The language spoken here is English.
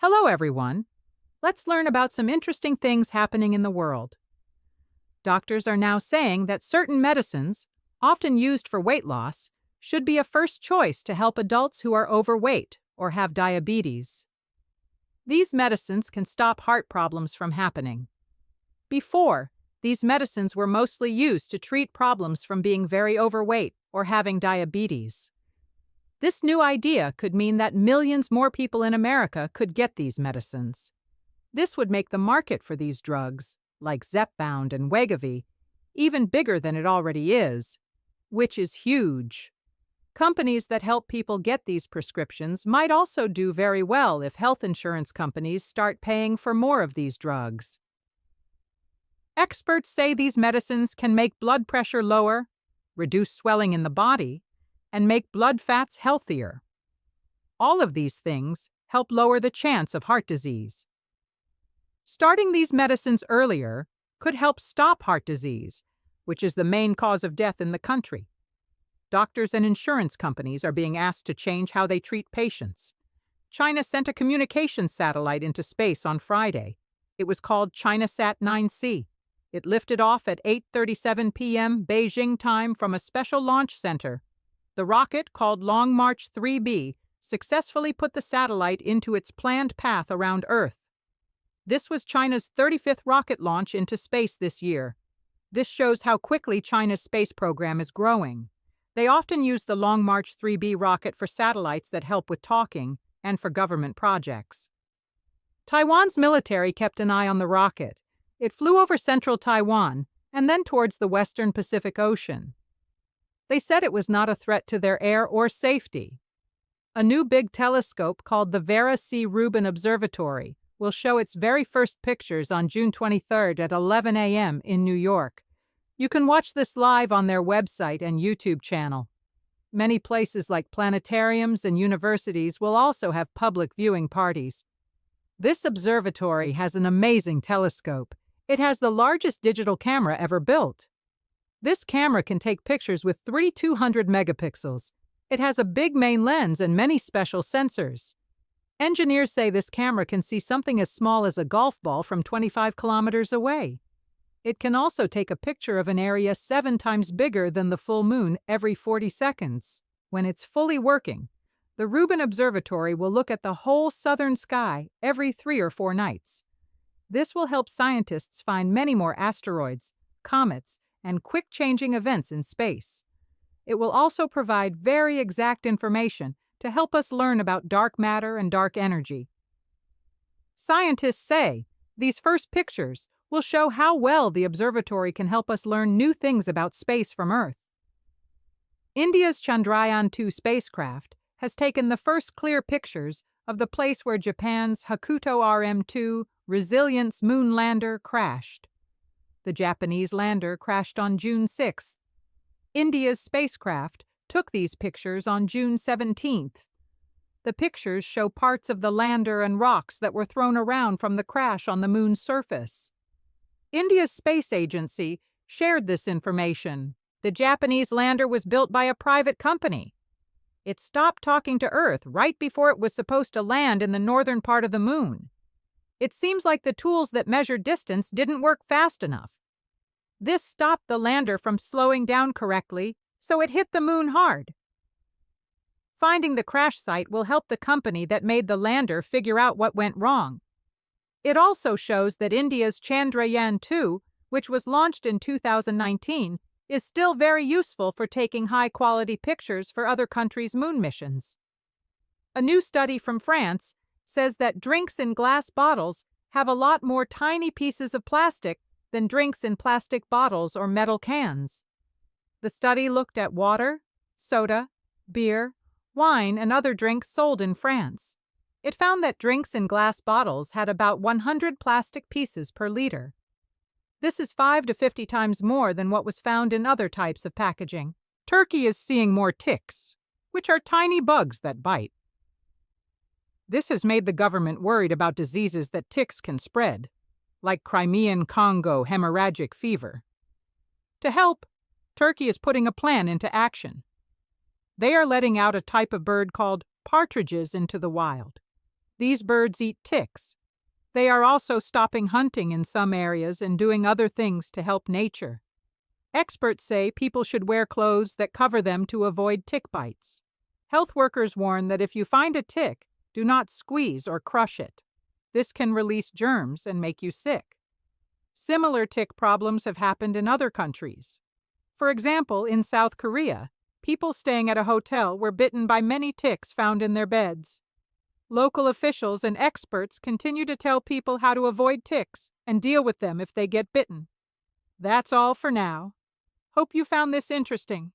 Hello, everyone. Let's learn about some interesting things happening in the world. Doctors are now saying that certain medicines, often used for weight loss, should be a first choice to help adults who are overweight or have diabetes. These medicines can stop heart problems from happening. Before, these medicines were mostly used to treat problems from being very overweight or having diabetes. This new idea could mean that millions more people in America could get these medicines. This would make the market for these drugs, like Zepbound and Wegovy, even bigger than it already is, which is huge. Companies that help people get these prescriptions might also do very well if health insurance companies start paying for more of these drugs. Experts say these medicines can make blood pressure lower, reduce swelling in the body, and make blood fats healthier. All of these things help lower the chance of heart disease. Starting these medicines earlier could help stop heart disease, which is the main cause of death in the country. Doctors and insurance companies are being asked to change how they treat patients. China sent a communications satellite into space on Friday. It was called ChinaSat 9C. It lifted off at 8:37 p.m. Beijing time from a special launch center. The rocket, called Long March 3B, successfully put the satellite into its planned path around Earth. This was China's 35th rocket launch into space this year. This shows how quickly China's space program is growing. They often use the Long March 3B rocket for satellites that help with talking and for government projects. Taiwan's military kept an eye on the rocket. It flew over central Taiwan and then towards the western Pacific Ocean. They said it was not a threat to their air or safety. A new big telescope called the Vera C. Rubin Observatory will show its very first pictures on June 23rd at 11 a.m. in New York. You can watch this live on their website and YouTube channel. Many places like planetariums and universities will also have public viewing parties. This observatory has an amazing telescope. It has the largest digital camera ever built. This camera can take pictures with 3,200 megapixels. It has a big main lens and many special sensors. Engineers say this camera can see something as small as a golf ball from 25 kilometers away. It can also take a picture of an area 7 times bigger than the full moon every 40 seconds. When it's fully working, the Rubin Observatory will look at the whole southern sky every 3 or 4 nights. This will help scientists find many more asteroids, comets, and quick-changing events in space. It will also provide very exact information to help us learn about dark matter and dark energy. Scientists say these first pictures will show how well the observatory can help us learn new things about space from Earth. India's Chandrayaan-2 spacecraft has taken the first clear pictures of the place where Japan's Hakuto RM-2 Resilience moon lander crashed. The Japanese lander crashed on June 6th. India's spacecraft took these pictures on June 17th. The pictures show parts of the lander and rocks that were thrown around from the crash on the moon's surface. India's space agency shared this information. The Japanese lander was built by a private company. It stopped talking to Earth right before it was supposed to land in the northern part of the moon. It seems like the tools that measure distance didn't work fast enough. This stopped the lander from slowing down correctly, so it hit the moon hard. Finding the crash site will help the company that made the lander figure out what went wrong. It also shows that India's Chandrayaan-2, which was launched in 2019, is still very useful for taking high-quality pictures for other countries' moon missions. A new study from France says that drinks in glass bottles have a lot more tiny pieces of plastic than drinks in plastic bottles or metal cans. The study looked at water, soda, beer, wine, and other drinks sold in France. It found that drinks in glass bottles had about 100 plastic pieces per liter. This is 5 to 50 times more than what was found in other types of packaging. Turkey is seeing more ticks, which are tiny bugs that bite. This has made the government worried about diseases that ticks can spread, like Crimean Congo hemorrhagic fever. To help, Turkey is putting a plan into action. They are letting out a type of bird called partridges into the wild. These birds eat ticks. They are also stopping hunting in some areas and doing other things to help nature. Experts say people should wear clothes that cover them to avoid tick bites. Health workers warn that if you find a tick, do not squeeze or crush it. This can release germs and make you sick. Similar tick problems have happened in other countries. For example, in South Korea, people staying at a hotel were bitten by many ticks found in their beds. Local officials and experts continue to tell people how to avoid ticks and deal with them if they get bitten. That's all for now. Hope you found this interesting.